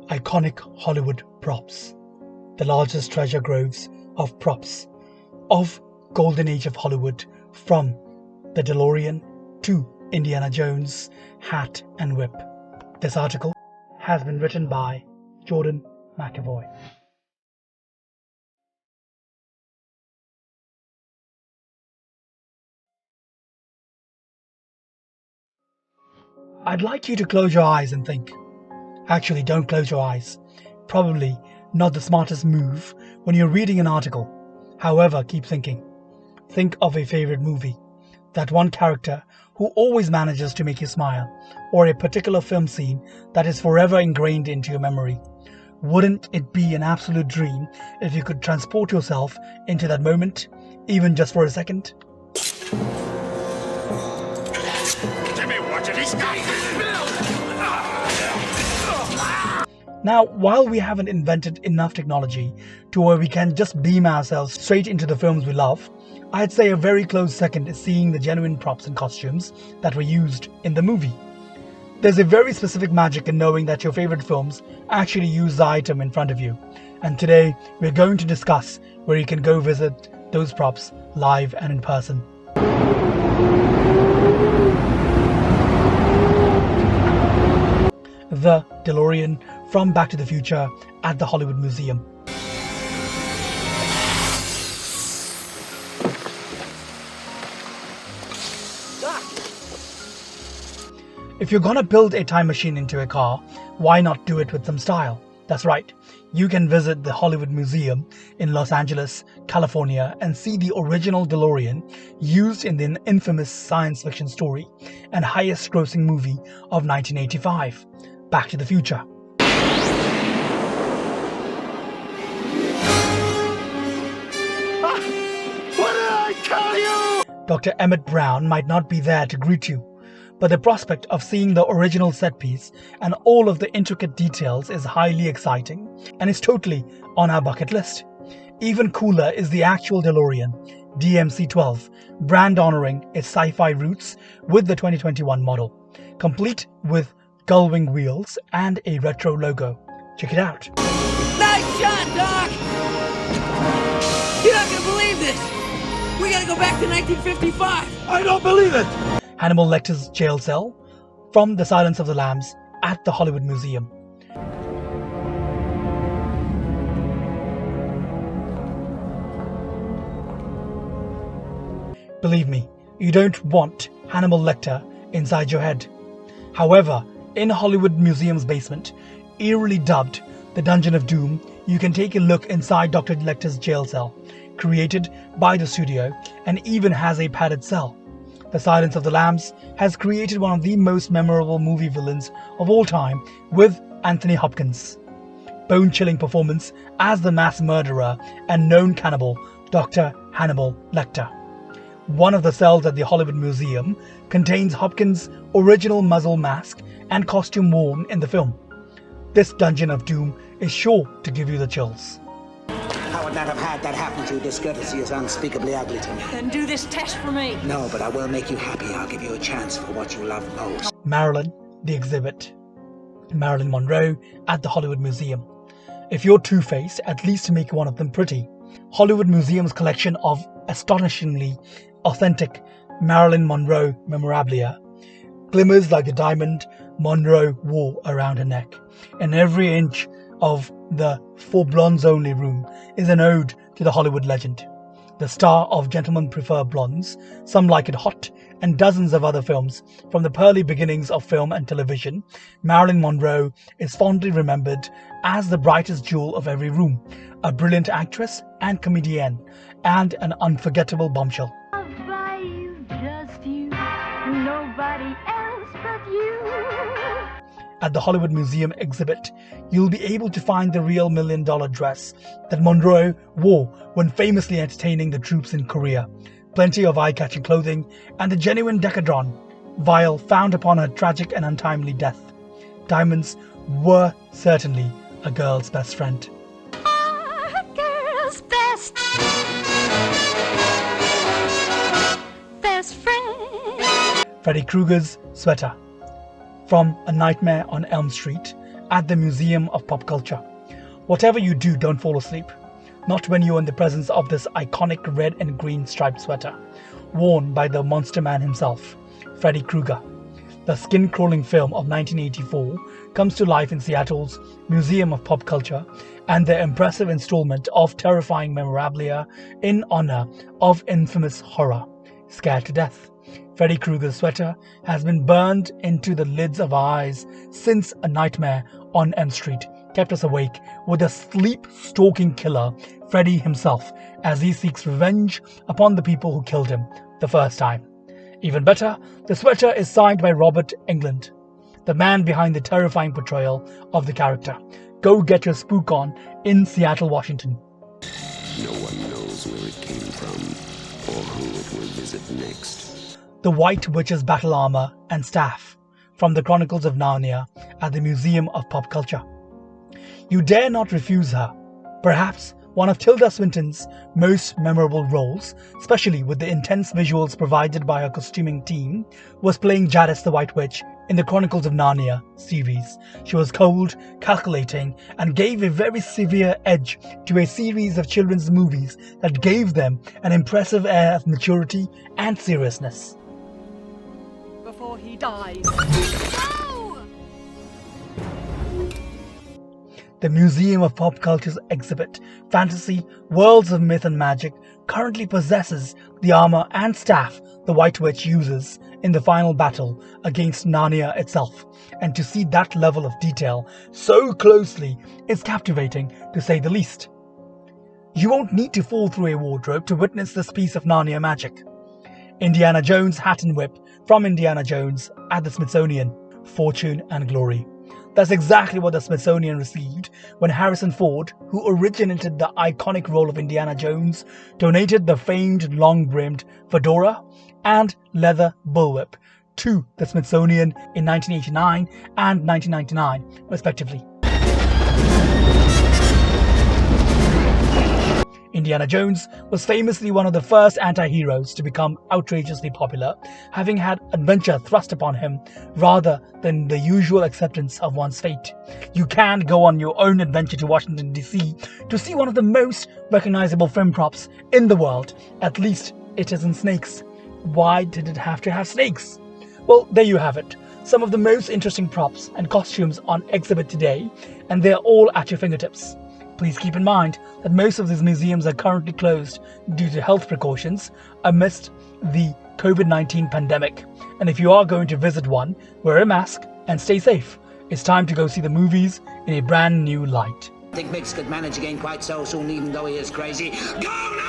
Iconic Hollywood props. The largest treasure groves of props of Golden Age of Hollywood, from the DeLorean to Indiana Jones hat and whip. This article has been written by Jordan McAvoy. I'd like you to close your eyes and think. Actually, don't close your eyes. Probably not the smartest move when you're reading an article. However, keep thinking. Think of a favorite movie, that one character who always manages to make you smile, or a particular film scene that is forever ingrained into your memory. Wouldn't it be an absolute dream if you could transport yourself into that moment, even just for a second? Jimmy, watch it, he's got it! Now, while we haven't invented enough technology to where we can just beam ourselves straight into the films we love, I'd say a very close second is seeing the genuine props and costumes that were used in the movie. There's a very specific magic in knowing that your favorite films actually use the item in front of you. And today, we're going to discuss where you can go visit those props live and in person. The DeLorean from Back to the Future at the Hollywood Museum. If you're gonna build a time machine into a car, why not do it with some style? That's right, you can visit the Hollywood Museum in Los Angeles, California, and see the original DeLorean used in the infamous science fiction story and highest grossing movie of 1985, Back to the Future. What did I tell you? Dr. Emmett Brown might not be there to greet you, but the prospect of seeing the original set piece and all of the intricate details is highly exciting and is totally on our bucket list. Even cooler is the actual DeLorean, DMC-12, brand honoring its sci-fi roots with the 2021 model, complete with gull-wing wheels and a retro logo. Check it out. Nice shot, Doc! You're not gonna believe this! We gotta go back to 1955! I don't believe it! Hannibal Lecter's jail cell from The Silence of the Lambs at the Hollywood Museum. Believe me, you don't want Hannibal Lecter inside your head. However, in Hollywood Museum's basement, eerily dubbed the Dungeon of Doom, you can take a look inside Dr. Lecter's jail cell, created by the studio, and even has a padded cell. The Silence of the Lambs has created one of the most memorable movie villains of all time with Anthony Hopkins' bone-chilling performance as the mass murderer and known cannibal, Dr. Hannibal Lecter. One of the cells at the Hollywood Museum contains Hopkins' original muzzle mask and costume worn in the film. This Dungeon of Doom is sure to give you the chills. I would not have had that happen to you. This courtesy is unspeakably ugly to me. Then do this test for me. No, but I will make you happy. I'll give you a chance for what you love most. Marilyn, the exhibit. Marilyn Monroe at the Hollywood Museum. If you're two-faced, at least make one of them pretty. Hollywood Museum's collection of astonishingly authentic Marilyn Monroe memorabilia glimmers like the diamond Monroe wore around her neck, and every inch of the For Blondes Only room is an ode to the Hollywood legend. The star of Gentlemen Prefer Blondes, Some Like It Hot, and dozens of other films from the pearly beginnings of film and television, Marilyn Monroe is fondly remembered as the brightest jewel of every room, a brilliant actress and comedienne, and an unforgettable bombshell. By you, just you, nobody else but you. at the Hollywood Museum exhibit, you'll be able to find the real $1 million dress that Monroe wore when famously entertaining the troops in Korea, plenty of eye-catching clothing, and the genuine decadron vial found upon her tragic and untimely death. Diamonds were certainly a girl's best friend. A girl's best friend. Freddy Krueger's sweater from A Nightmare on Elm Street at the Museum of Pop Culture. Whatever you do, don't fall asleep. Not when you're in the presence of this iconic red and green striped sweater, worn by the Monster Man himself, Freddy Krueger. The skin-crawling film of 1984 comes to life in Seattle's Museum of Pop Culture, and their impressive installment of terrifying memorabilia in honor of infamous horror, Scared to Death. Freddy Krueger's sweater has been burned into the lids of our eyes since A Nightmare on Elm Street kept us awake with the sleep-stalking killer, Freddy himself, as he seeks revenge upon the people who killed him the first time. Even better, the sweater is signed by Robert Englund, the man behind the terrifying portrayal of the character. Go get your spook on in Seattle, Washington. No one knows where it came from or who it will visit next. The White Witch's battle armor and staff from the Chronicles of Narnia at the Museum of Pop Culture. You dare not refuse her. Perhaps one of Tilda Swinton's most memorable roles, especially with the intense visuals provided by her costuming team, was playing Jadis the White Witch in the Chronicles of Narnia series. She was cold, calculating, and gave a very severe edge to a series of children's movies that gave them an impressive air of maturity and seriousness. Before he dies. The Museum of Pop Culture's exhibit, Fantasy, Worlds of Myth and Magic, currently possesses the armor and staff the White Witch uses in the final battle against Narnia itself, and to see that level of detail so closely is captivating, to say the least. You won't need to fall through a wardrobe to witness this piece of Narnia magic. Indiana Jones' hat and whip from Indiana Jones at the Smithsonian, Fortune and Glory. That's exactly what the Smithsonian received when Harrison Ford, who originated the iconic role of Indiana Jones, donated the famed long-brimmed fedora and leather bullwhip to the Smithsonian in 1989 and 1999, respectively. Indiana Jones was famously one of the first anti-heroes to become outrageously popular, having had adventure thrust upon him rather than the usual acceptance of one's fate. You can go on your own adventure to Washington, D.C. to see one of the most recognizable film props in the world. At least it isn't snakes. Why did it have to have snakes? Well, there you have it. Some of the most interesting props and costumes on exhibit today, and they're all at your fingertips. Please keep in mind that most of these museums are currently closed due to health precautions amidst the COVID-19 pandemic. And if you are going to visit one, wear a mask and stay safe. It's time to go see the movies in a brand new light. I think Mix could manage again quite so soon, even though he is crazy. Go now!